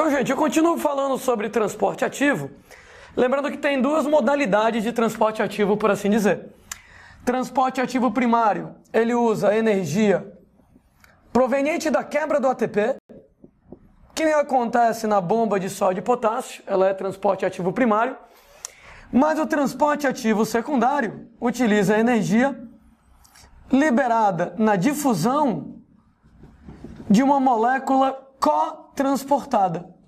Então, gente, eu continuo falando sobre transporte ativo, lembrando que tem duas modalidades de transporte ativo, por assim dizer. Transporte ativo primário, ele usa energia proveniente da quebra do ATP, que acontece na bomba de sódio e potássio, ela é transporte ativo primário, mas o transporte ativo secundário utiliza energia liberada na difusão de uma molécula cotransportada.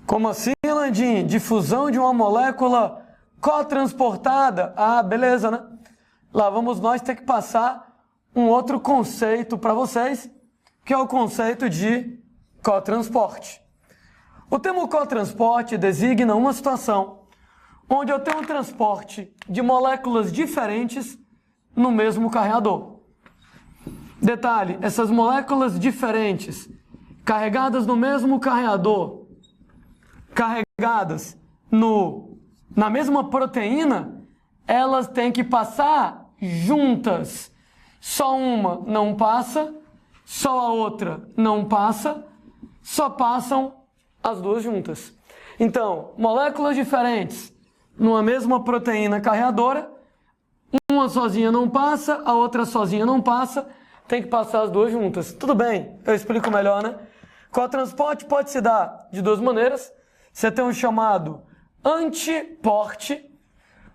Como assim, Landim? Difusão de uma molécula cotransportada? Ah, beleza, né? Lá vamos nós ter que passar um outro conceito para vocês, que é o conceito de cotransporte. O termo cotransporte designa uma situação onde eu tenho um transporte de moléculas diferentes no mesmo carregador. Detalhe, essas moléculas diferentes, carregadas no mesmo carregador, carregadas na mesma proteína, elas têm que passar juntas. Só uma não passa, só a outra não passa, só passam as duas juntas. Então, moléculas diferentes numa mesma proteína carreadora, uma sozinha não passa, a outra sozinha não passa, tem que passar as duas juntas. Tudo bem, eu explico melhor, né? Cotransporte pode se dar de duas maneiras. Você tem um chamado antiporte,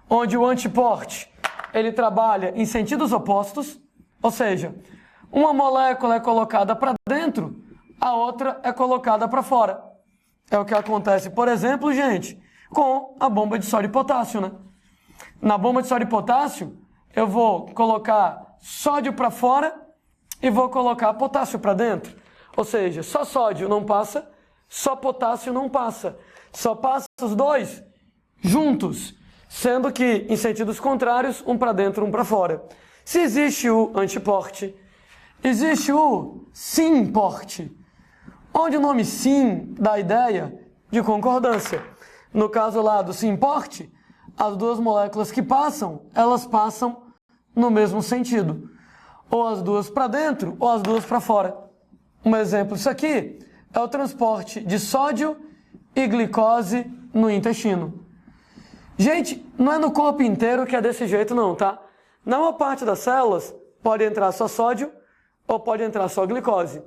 onde o antiporte ele trabalha em sentidos opostos, ou seja, uma molécula é colocada para dentro, a outra é colocada para fora. É o que acontece, por exemplo, gente, com a bomba de sódio e potássio, né? Na bomba de sódio e potássio, eu vou colocar sódio para fora e vou colocar potássio para dentro. Ou seja, só sódio não passa, só potássio não passa. Só passa os dois juntos, sendo que em sentidos contrários, um para dentro, um para fora. Se existe o antiporte, existe o simporte, onde o nome sim dá a ideia de concordância. No caso lá do simporte, as duas moléculas que passam, elas passam no mesmo sentido. Ou as duas para dentro, ou as duas para fora. Um exemplo disso aqui é o transporte de sódio e glicose no intestino. Gente, não é no corpo inteiro que é desse jeito não, tá? Na maior parte das células pode entrar só sódio ou pode entrar só glicose.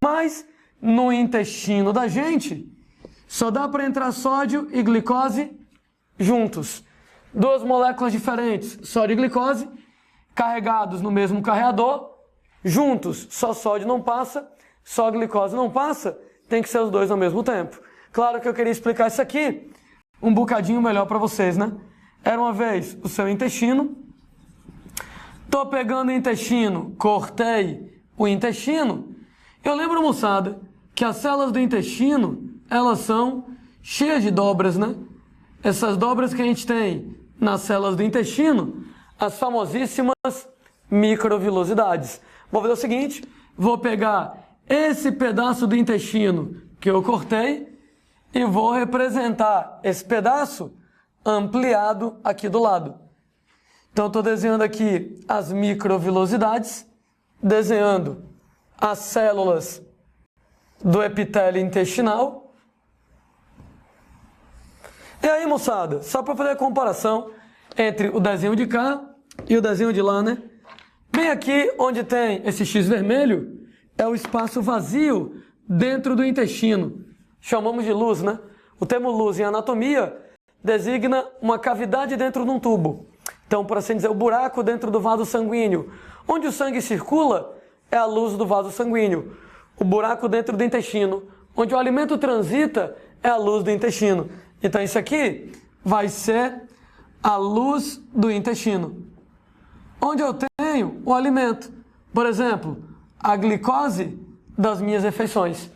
Mas no intestino da gente só dá para entrar sódio e glicose juntos. Duas moléculas diferentes, sódio e glicose, carregados no mesmo carregador, juntos, só sódio não passa, só glicose não passa, tem que ser os dois ao mesmo tempo. Claro que eu queria explicar isso aqui um bocadinho melhor para vocês, né? Era uma vez o seu intestino, tô pegando o intestino, cortei o intestino, eu lembro, moçada, que as células do intestino, elas são cheias de dobras, né? Essas dobras que a gente tem nas células do intestino, as famosíssimas microvilosidades. Vou fazer o seguinte, vou pegar esse pedaço do intestino que eu cortei e vou representar esse pedaço ampliado aqui do lado. Então, estou desenhando aqui as microvilosidades, desenhando as células do epitélio intestinal. E aí, moçada, só para fazer a comparação entre o desenho de cá e o desenho de lá, né? Bem aqui, onde tem esse X vermelho, é o espaço vazio dentro do intestino. Chamamos de luz, né? O termo luz em anatomia designa uma cavidade dentro de um tubo. Então, por assim dizer, o buraco dentro do vaso sanguíneo. Onde o sangue circula é a luz do vaso sanguíneo. O buraco dentro do intestino. Onde o alimento transita é a luz do intestino. Então, isso aqui vai ser a luz do intestino. Onde eu tenho o alimento. Por exemplo, a glicose das minhas refeições.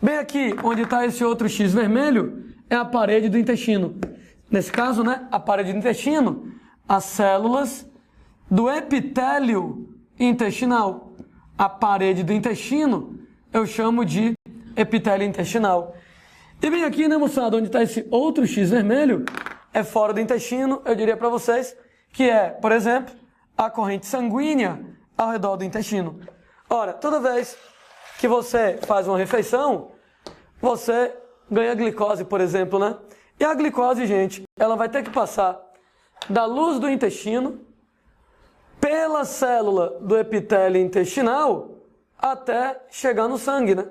Bem aqui, onde está esse outro X vermelho, é a parede do intestino. Nesse caso, né, a parede do intestino, as células do epitélio intestinal. A parede do intestino eu chamo de epitélio intestinal. E bem aqui, né, moçada, onde está esse outro X vermelho, é fora do intestino, eu diria para vocês, que é, por exemplo, a corrente sanguínea ao redor do intestino. Ora, toda vez que você faz uma refeição, você ganha glicose, por exemplo, né? E a glicose, gente, ela vai ter que passar da luz do intestino, pela célula do epitélio intestinal, até chegar no sangue, né?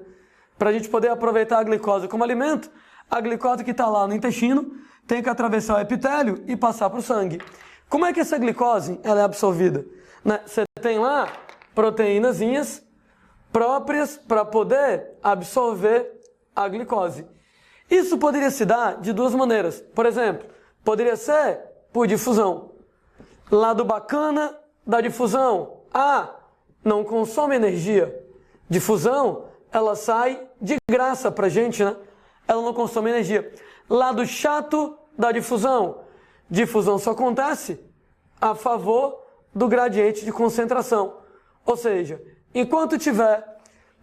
Para a gente poder aproveitar a glicose como alimento, a glicose que está lá no intestino tem que atravessar o epitélio e passar para o sangue. Como é que essa glicose ela é absorvida? Né? Você tem lá proteínazinhas próprias para poder absorver a glicose. Isso poderia se dar de duas maneiras. Por exemplo, poderia ser por difusão. Lado bacana da difusão. Não consome energia. Difusão, ela sai de graça pra gente, né? Ela não consome energia. Lado chato da difusão. Difusão só acontece a favor do gradiente de concentração. Ou seja, enquanto tiver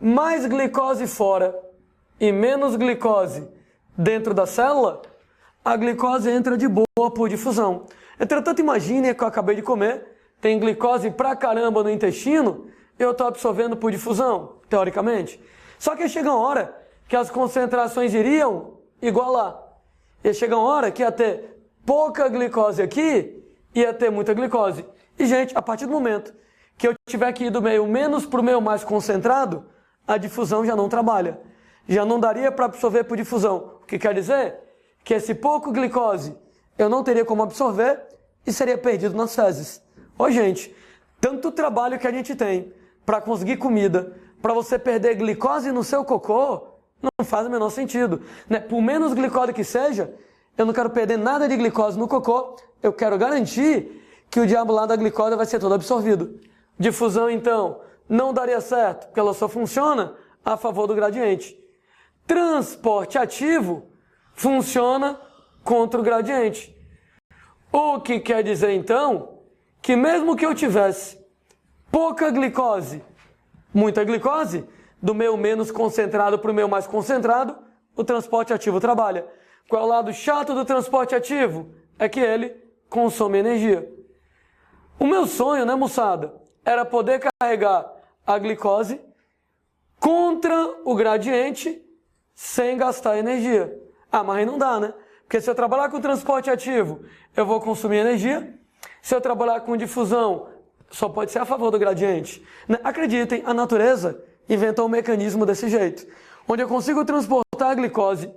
mais glicose fora e menos glicose dentro da célula, a glicose entra de boa por difusão. Entretanto, imagine que eu acabei de comer, tem glicose pra caramba no intestino, eu estou absorvendo por difusão, teoricamente. Só que chega uma hora que as concentrações iriam igualar. E chega uma hora que ia ter pouca glicose aqui, ia ter muita glicose. E, gente, a partir do momento que eu tiver que ir do meio menos para o meio mais concentrado, a difusão já não trabalha. Já não daria para absorver por difusão. O que quer dizer? Que esse pouco glicose eu não teria como absorver e seria perdido nas fezes. Ô, gente, tanto trabalho que a gente tem para conseguir comida, para você perder glicose no seu cocô, não faz o menor sentido, né? Por menos glicose que seja, eu não quero perder nada de glicose no cocô, eu quero garantir que o diabo lá da glicose vai ser todo absorvido. Difusão, então, não daria certo, porque ela só funciona a favor do gradiente. Transporte ativo funciona contra o gradiente. O que quer dizer, então, que mesmo que eu tivesse pouca glicose, muita glicose, do meio menos concentrado para o meio mais concentrado, o transporte ativo trabalha. Qual é o lado chato do transporte ativo? É que ele consome energia. O meu sonho, né, moçada, era poder carregar a glicose contra o gradiente sem gastar energia. Mas aí não dá, né? Porque se eu trabalhar com transporte ativo, eu vou consumir energia. Se eu trabalhar com difusão, só pode ser a favor do gradiente. Acreditem, a natureza inventou um mecanismo desse jeito, onde eu consigo transportar a glicose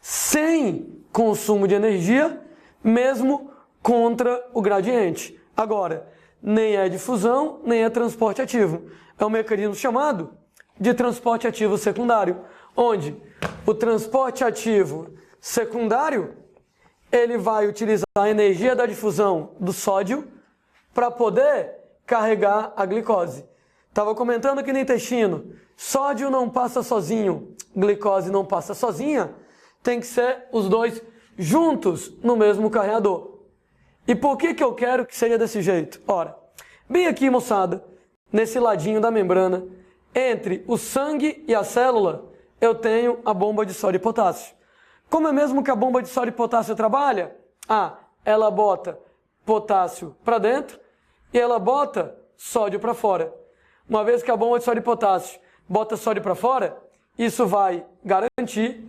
sem consumo de energia, mesmo contra o gradiente. Agora, nem é difusão, nem é transporte ativo. É um mecanismo chamado de transporte ativo secundário, onde o transporte ativo secundário, ele vai utilizar a energia da difusão do sódio para poder carregar a glicose. Estava comentando aqui no intestino, sódio não passa sozinho, glicose não passa sozinha, tem que ser os dois juntos no mesmo carregador. E por que eu quero que seja desse jeito? Ora, bem aqui, moçada, nesse ladinho da membrana, entre o sangue e a célula, eu tenho a bomba de sódio e potássio. Como é mesmo que a bomba de sódio e potássio trabalha? Ela bota potássio para dentro e ela bota sódio para fora. Uma vez que a bomba de sódio e potássio bota sódio para fora, isso vai garantir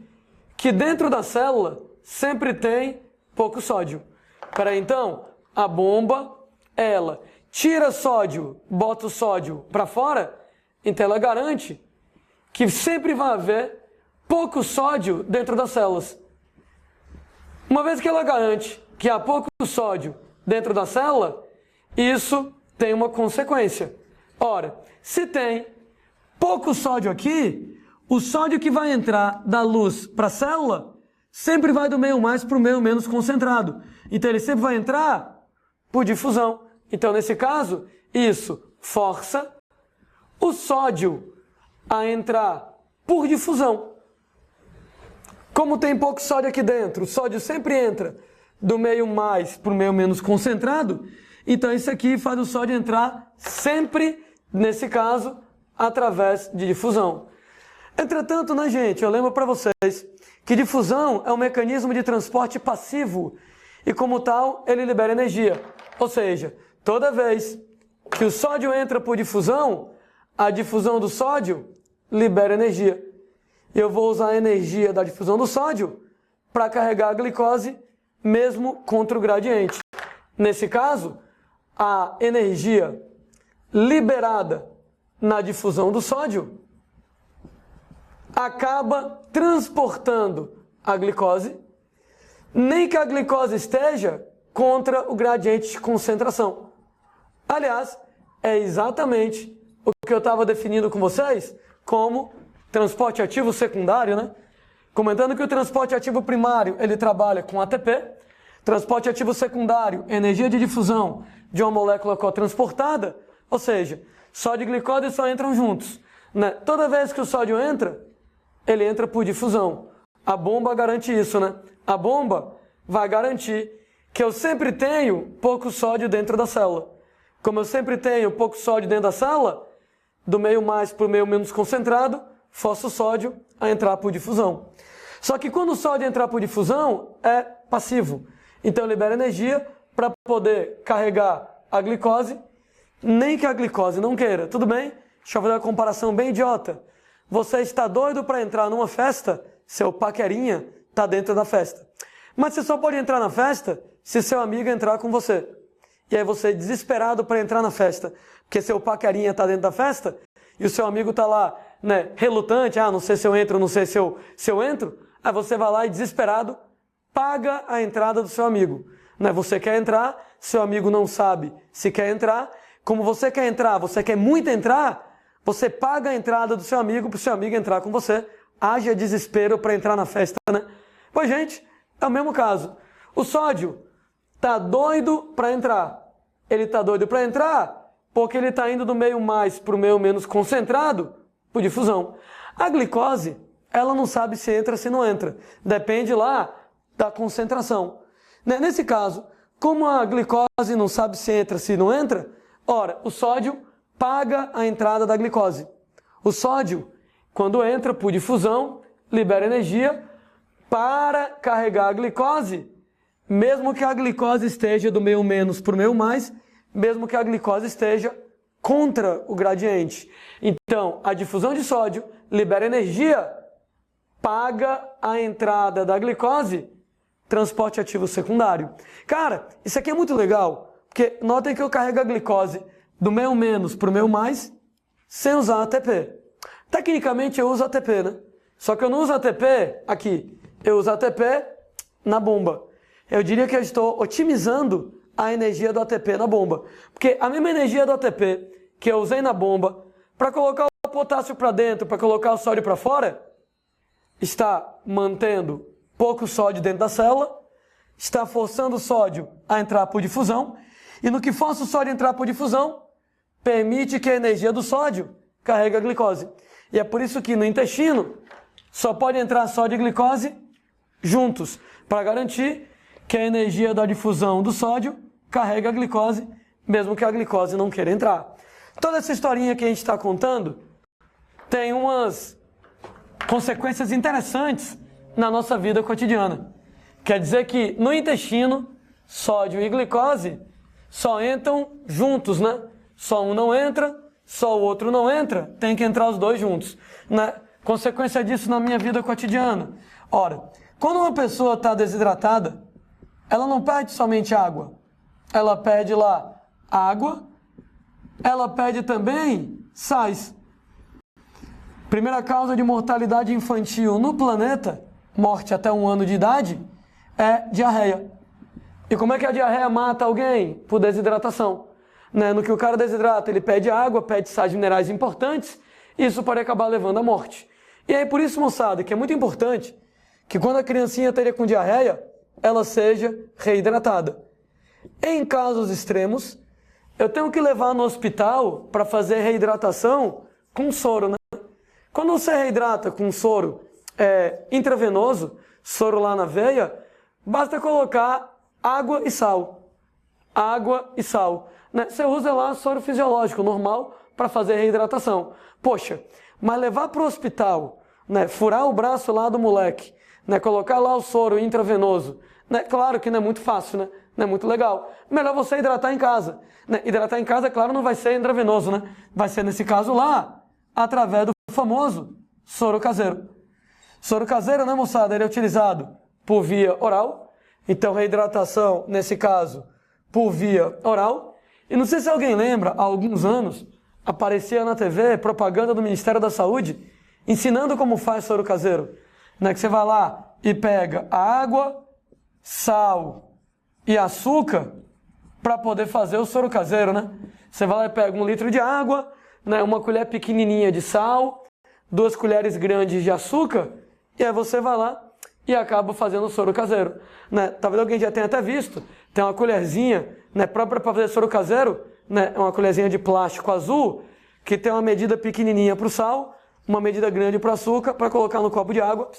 que dentro da célula sempre tem pouco sódio. Peraí, então, a bomba, ela tira sódio, bota o sódio para fora, então ela garante que sempre vai haver pouco sódio dentro das células. Uma vez que ela garante que há pouco sódio dentro da célula, isso tem uma consequência. Ora, se tem pouco sódio aqui, o sódio que vai entrar da luz para a célula sempre vai do meio mais para o meio menos concentrado. Então ele sempre vai entrar por difusão. Então nesse caso, isso força o sódio a entrar por difusão. Como tem pouco sódio aqui dentro, o sódio sempre entra do meio mais para o meio menos concentrado, então isso aqui faz o sódio entrar sempre, nesse caso, através de difusão. Entretanto, né, gente, eu lembro para vocês que difusão é um mecanismo de transporte passivo e, como tal, ele libera energia. Ou seja, toda vez que o sódio entra por difusão, a difusão do sódio libera energia. Eu vou usar a energia da difusão do sódio para carregar a glicose, mesmo contra o gradiente. Nesse caso, a energia liberada na difusão do sódio acaba transportando a glicose, nem que a glicose esteja contra o gradiente de concentração. Aliás, é exatamente o que eu estava definindo com vocês como transporte ativo secundário, né? Comentando que o transporte ativo primário, ele trabalha com ATP, transporte ativo secundário, energia de difusão de uma molécula cotransportada, ou seja, sódio e glicose só entram juntos, né? Toda vez que o sódio entra, ele entra por difusão. A bomba garante isso, né? A bomba vai garantir que eu sempre tenho pouco sódio dentro da célula. Como eu sempre tenho pouco sódio dentro da célula, do meio mais para o meio menos concentrado, forço o sódio a entrar por difusão. Só que quando o sódio entrar por difusão, é passivo. Então libera energia para poder carregar a glicose, nem que a glicose não queira. Tudo bem? Deixa eu fazer uma comparação bem idiota. Você está doido para entrar numa festa, seu paquerinha está dentro da festa. Mas você só pode entrar na festa se seu amigo entrar com você. E aí você, desesperado para entrar na festa, porque seu paquerinha está dentro da festa, e o seu amigo está lá, né, relutante, não sei se eu entro, não sei se eu entro, aí você vai lá e, desesperado, paga a entrada do seu amigo. Né? Você quer entrar, seu amigo não sabe se quer entrar, como você quer entrar, você quer muito entrar, você paga a entrada do seu amigo para o seu amigo entrar com você. Haja desespero para entrar na festa, né? Pois, gente, é o mesmo caso. O sódio tá doido para entrar. Ele tá doido para entrar porque ele está indo do meio mais para o meio menos concentrado por difusão. A glicose, ela não sabe se entra, se não entra. Depende lá da concentração. Nesse caso, como a glicose não sabe se entra, se não entra, ora, o sódio paga a entrada da glicose. O sódio, quando entra por difusão, libera energia para carregar a glicose, mesmo que a glicose esteja do meio menos para o meio mais, mesmo que a glicose esteja contra o gradiente. Então, a difusão de sódio libera energia, paga a entrada da glicose, transporte ativo secundário. Cara, isso aqui é muito legal, porque notem que eu carrego a glicose do meio menos para o meio mais, sem usar ATP. Tecnicamente eu uso ATP, né? Só que eu não uso ATP aqui, eu uso ATP na bomba. Eu diria que eu estou otimizando a energia do ATP na bomba. Porque a mesma energia do ATP que eu usei na bomba para colocar o potássio para dentro, para colocar o sódio para fora, está mantendo pouco sódio dentro da célula, está forçando o sódio a entrar por difusão, e no que força o sódio a entrar por difusão, permite que a energia do sódio carregue a glicose. E é por isso que no intestino só pode entrar sódio e glicose juntos, para garantir que a energia da difusão do sódio carrega a glicose, mesmo que a glicose não queira entrar. Toda essa historinha que a gente está contando tem umas consequências interessantes na nossa vida cotidiana. Quer dizer que no intestino, sódio e glicose só entram juntos, né? Só um não entra, só o outro não entra, tem que entrar os dois juntos, né? Consequência disso na minha vida cotidiana. Ora, quando uma pessoa está desidratada, ela não perde somente água. Ela perde lá água, ela perde também sais. Primeira causa de mortalidade infantil no planeta, morte até 1 ano de idade, é diarreia. E como é que a diarreia mata alguém? Por desidratação. Né? No que o cara desidrata, ele perde água, perde sais minerais importantes, e isso pode acabar levando à morte. E aí por isso, moçada, que é muito importante que quando a criancinha esteja com diarreia, ela seja reidratada. Em casos extremos, eu tenho que levar no hospital para fazer reidratação com soro, né? Quando você reidrata com soro intravenoso, soro lá na veia, basta colocar água e sal. Água e sal. Né? Você usa lá soro fisiológico, normal, para fazer reidratação. Poxa, mas levar para o hospital, né? Furar o braço lá do moleque, né? Colocar lá o soro intravenoso, né? Claro que não é muito fácil, né? Não é muito legal. Melhor você hidratar em casa. Né? Hidratar em casa, claro, não vai ser intravenoso, né? Vai ser, nesse caso lá, através do famoso soro caseiro. Soro caseiro, né, moçada? Ele é utilizado por via oral. Então, reidratação, nesse caso, por via oral. E não sei se alguém lembra, há alguns anos, aparecia na TV propaganda do Ministério da Saúde ensinando como faz soro caseiro. Né? Que você vai lá e pega água, sal e açúcar para poder fazer o soro caseiro, né? Você vai lá e pega 1 litro de água, né? 1 colher pequenininha de sal, 2 colheres grandes de açúcar, e aí você vai lá e acaba fazendo o soro caseiro. Né? Talvez alguém já tenha até visto, tem uma colherzinha, né, própria para fazer soro caseiro, né, uma colherzinha de plástico azul, que tem uma medida pequenininha para o sal, uma medida grande para o açúcar, para colocar no copo de água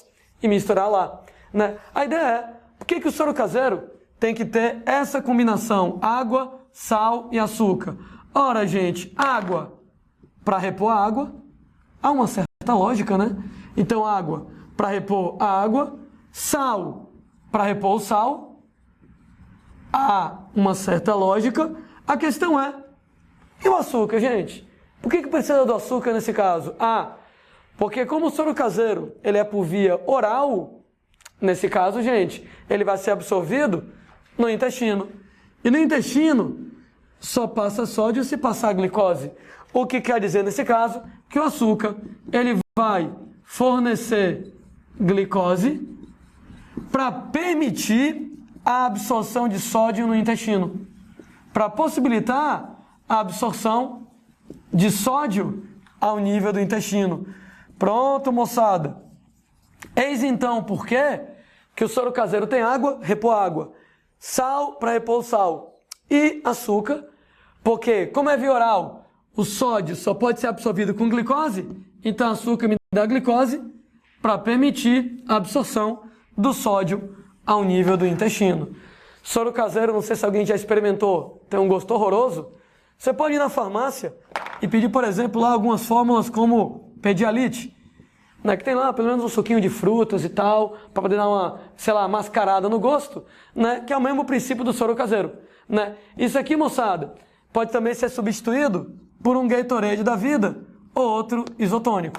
e misturar lá. Né? A ideia é, por que o soro caseiro tem que ter essa combinação, água, sal e açúcar? Ora, gente, água para repor a água, há uma certa lógica, né? Então, água para repor a água, sal para repor o sal, há uma certa lógica. A questão é, e o açúcar, gente? Por que precisa do açúcar nesse caso? Porque como o soro caseiro ele é por via oral, nesse caso, gente, ele vai ser absorvido no intestino. E no intestino só passa sódio se passar glicose. O que quer dizer nesse caso? Que o açúcar ele vai fornecer glicose para permitir a absorção de sódio no intestino, para possibilitar a absorção de sódio ao nível do intestino. Pronto, moçada. Eis então por que o soro caseiro tem água, repor água, sal para repor o sal e açúcar, porque como é via oral, o sódio só pode ser absorvido com glicose, então açúcar me dá glicose para permitir a absorção do sódio ao nível do intestino. Soro caseiro, não sei se alguém já experimentou, tem um gosto horroroso. Você pode ir na farmácia e pedir, por exemplo, lá algumas fórmulas como Pedialite, né, que tem lá pelo menos um suquinho de frutas e tal, para poder dar uma, sei lá, mascarada no gosto, né, que é o mesmo princípio do soro caseiro. Né? Isso aqui, moçada, pode também ser substituído por um Gatorade da vida ou outro isotônico.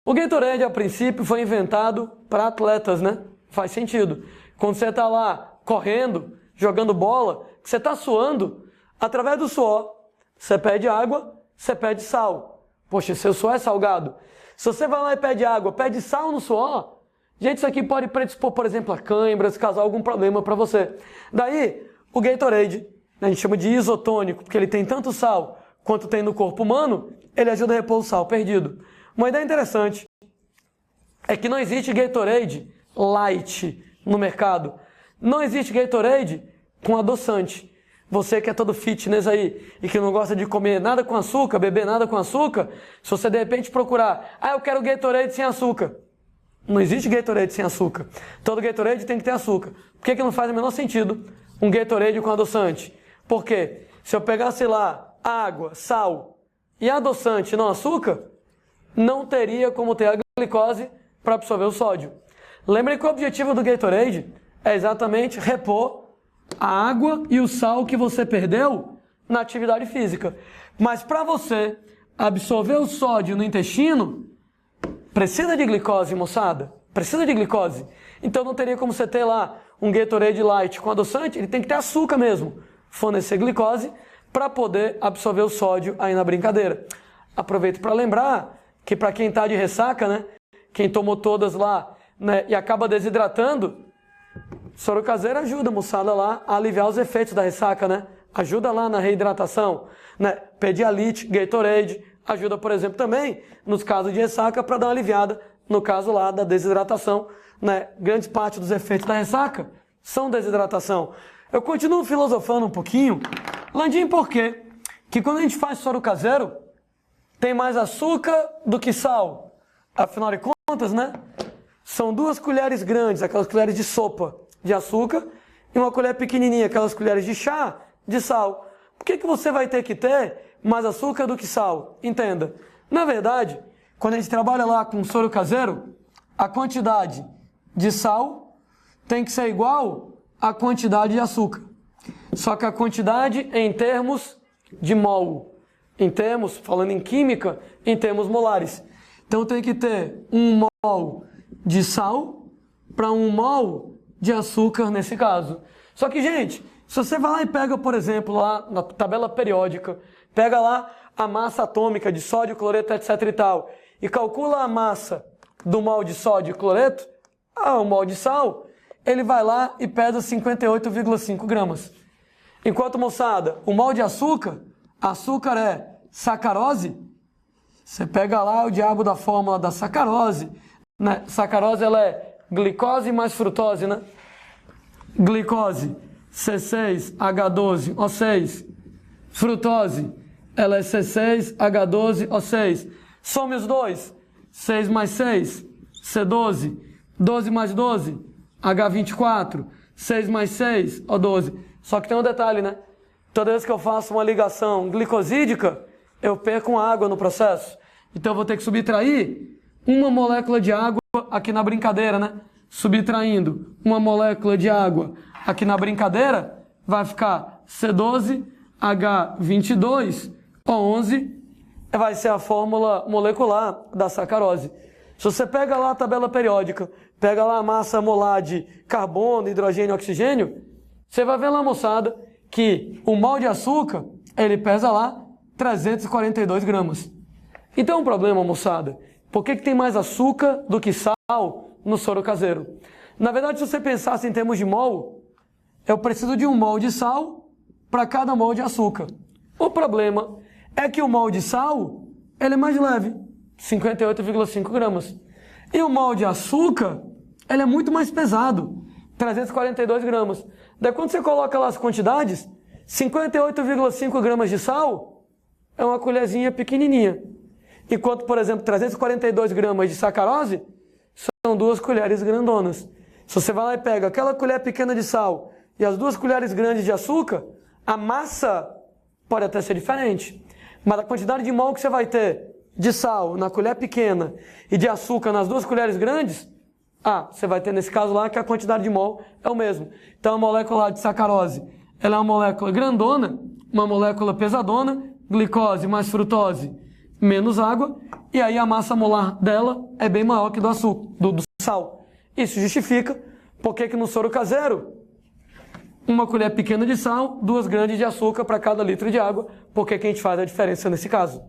O Gatorade, a princípio, foi inventado para atletas, né? Faz sentido. Quando você está lá correndo, jogando bola, você está suando, através do suor, você pede água, você pede sal. Poxa, seu suor é salgado. Se você vai lá e pede água, pede sal no suor, gente, isso aqui pode predispor, por exemplo, a cãibras, causar algum problema para você. Daí, o Gatorade, a gente chama de isotônico, porque ele tem tanto sal quanto tem no corpo humano, ele ajuda a repor o sal perdido. Uma ideia interessante é que não existe Gatorade light no mercado. Não existe Gatorade com adoçante. Você que é todo fitness aí e que não gosta de comer nada com açúcar, beber nada com açúcar, se você de repente procurar, eu quero Gatorade sem açúcar. Não existe Gatorade sem açúcar. Todo Gatorade tem que ter açúcar. Por que não faz o menor sentido um Gatorade com adoçante? Porque se eu pegasse lá água, sal e adoçante, não açúcar, não teria como ter a glicose para absorver o sódio. Lembre que o objetivo do Gatorade é exatamente repor a água e o sal que você perdeu na atividade física. Mas para você absorver o sódio no intestino, precisa de glicose, moçada. Precisa de glicose. Então não teria como você ter lá um Gatorade light com adoçante, ele tem que ter açúcar mesmo. Fornecer glicose para poder absorver o sódio aí na brincadeira. Aproveito para lembrar que para quem está de ressaca, né, quem tomou todas lá, né, e acaba desidratando, soro caseiro ajuda, moçada, lá a aliviar os efeitos da ressaca, né? Ajuda lá na reidratação, né? Pedialite, Gatorade, ajuda, por exemplo, também nos casos de ressaca para dar uma aliviada, no caso lá da desidratação, né? Grande parte dos efeitos da ressaca são desidratação. Eu continuo filosofando um pouquinho, Landim, por quê? Que quando a gente faz soro caseiro, tem mais açúcar do que sal. Afinal de contas, né? São 2 colheres grandes, aquelas colheres de sopa de açúcar, e uma colher pequenininha, aquelas colheres de chá de sal. Por que você vai ter que ter mais açúcar do que sal? Entenda. Na verdade, quando a gente trabalha lá com soro caseiro, a quantidade de sal tem que ser igual à quantidade de açúcar. Só que a quantidade em termos de mol. em termos, falando em química, em termos molares. Então tem que ter 1 mol de sal para 1 mol de açúcar nesse caso. Só que, gente, se você vai lá e pega, por exemplo, lá na tabela periódica, pega lá a massa atômica de sódio, cloreto, etc e tal, e calcula a massa do mol de sódio e cloreto, o mol de sal, ele vai lá e pesa 58,5 gramas. Enquanto, moçada, o mol de açúcar é sacarose. Você pega lá o diabo da fórmula da sacarose, né? Sacarose, ela é glicose mais frutose, né? Glicose, C6H12O6. Frutose, ela é C6H12O6. Some os dois. 6 mais 6, C12. 12 mais 12, H24. 6 mais 6, O12. Só que tem um detalhe, né? Toda vez que eu faço uma ligação glicosídica, eu perco água no processo. Então eu vou ter que subtrair uma molécula de água aqui na brincadeira, né? Subtraindo uma molécula de água aqui na brincadeira, vai ficar C12H22O11, vai ser a fórmula molecular da sacarose. Se você pega lá a tabela periódica, pega lá a massa molar de carbono, hidrogênio e oxigênio, você vai ver lá, moçada, que o mol de açúcar, ele pesa lá 342 gramas. Então o problema, moçada, por que tem mais açúcar do que sal no soro caseiro? Na verdade, se você pensasse em termos de mol, eu preciso de 1 mol de sal para cada mol de açúcar. O problema é que o mol de sal, ele é mais leve, 58,5 gramas. E o mol de açúcar, ele é muito mais pesado, 342 gramas. Daí quando você coloca lá as quantidades, 58,5 gramas de sal é uma colherzinha pequenininha. Enquanto, por exemplo, 342 gramas de sacarose são 2 colheres grandonas. Se você vai lá e pega aquela colher pequena de sal e as 2 colheres grandes de açúcar, a massa pode até ser diferente. Mas a quantidade de mol que você vai ter de sal na colher pequena e de açúcar nas 2 colheres grandes, você vai ter nesse caso lá que a quantidade de mol é o mesmo. Então a molécula de sacarose, ela é uma molécula grandona, uma molécula pesadona, glicose mais frutose menos água, e aí a massa molar dela é bem maior que do açúcar, do sal. Isso justifica porque que no soro caseiro, 1 colher pequena de sal, 2 grandes de açúcar para cada litro de água, porque que a gente faz a diferença nesse caso.